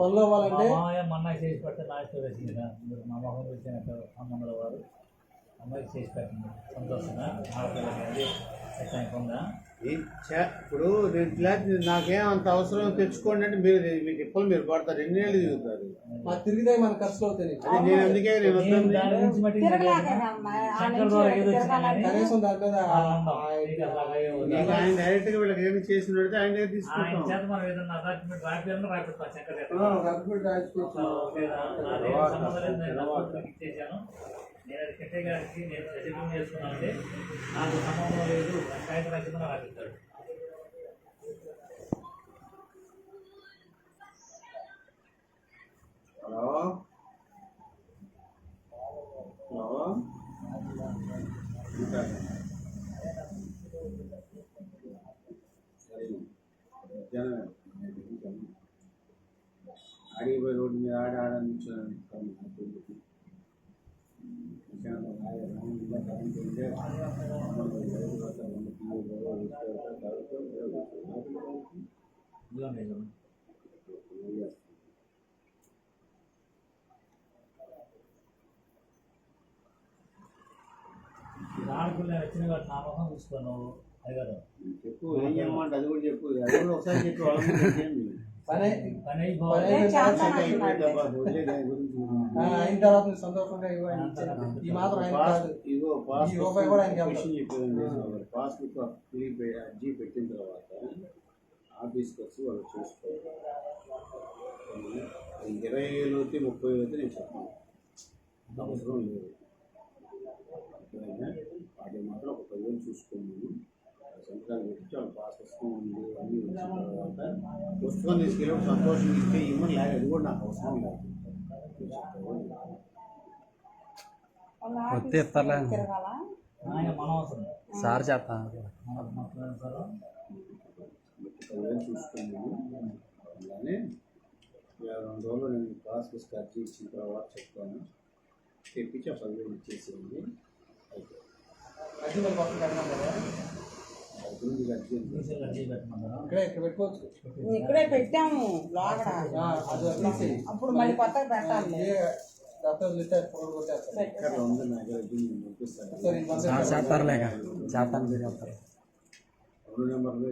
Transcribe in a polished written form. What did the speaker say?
పనులు అవ్వాలంటే మొన్న చేసి పెట్టే నాయకులు వచ్చింది మీరు మా మొహం వచ్చినట్టు అమ్మమ్మల వారు అమ్మాయికి చేసి పెట్టండి సంతోషంగా ఆడపిల్లకి ఉందా ఇప్పుడు నాకేం అంత అవసరం తెచ్చుకోండి అంటే మీరు మీకు ఇప్పుడు మీరు పడతారు 2 ఏళ్ళు తిరుగుతారు మాకు తిరిగితే మన ఖర్చులు అవుతాయి. నేను అందుకే కనీసం దాని మీద ఆయన డైరెక్ట్ గా వీళ్ళకి ఏమి చేసి పెడితే ఆయన తీసుకుంటాం. నేను అది కట్టే గారికి నేను సెటిల్మెంట్ చేసుకున్నానంటే నాకు సంబంధం లేదు సాయంత్రం రాకుండా రాపిస్తాడు. హలో హలో ఆడిపోయి రోడ్డు మీద ఆడించాను. ఆడుకునే వచ్చిన వాటి నా మొహం చూసుకోను అయ్యారు చెప్పు ఏం చేయమంటే అది కూడా చెప్పు అది కూడా ఒకసారి చెప్పు అయిన తర్వాత సంతోషంగా ఈ మాత్రం రూపాయి కూడా పాస్బుక్ అర్జీ పెట్టిన తర్వాత ఆఫీస్కి వచ్చి వాళ్ళు చూసుకోవాలి. 20,000 30,000 నేను చెప్పాను అవసరం లేదు. అది మాత్రం ఒక 10,000 చూసుకోండి. సంతకాలు పెట్టి వాళ్ళు పాస్ పుస్తకం ఉంది అన్నీ వచ్చిన తర్వాత పుస్తకం తీసుకెళ్ళి సంతోషం ఇస్తే ఇవ్వని లేదు. అది కూడా నాకు అవసరం లేదు. సార్ చెప్ప 10,000 చూసుకోండి. అలానే 2 రోజులు నేను పాస్ పుస్తకం అర్జీ ఇచ్చిన తర్వాత చెప్తాను. తెప్పించి 10,000 ఇచ్చేసేయండి. ఇక్కడే పెట్టాము అప్పుడు మళ్ళీ కొత్తగా పెట్టాలి. చేస్తారులేక చేస్తాను మీరు చెప్తారు. 2 నెంబర్లే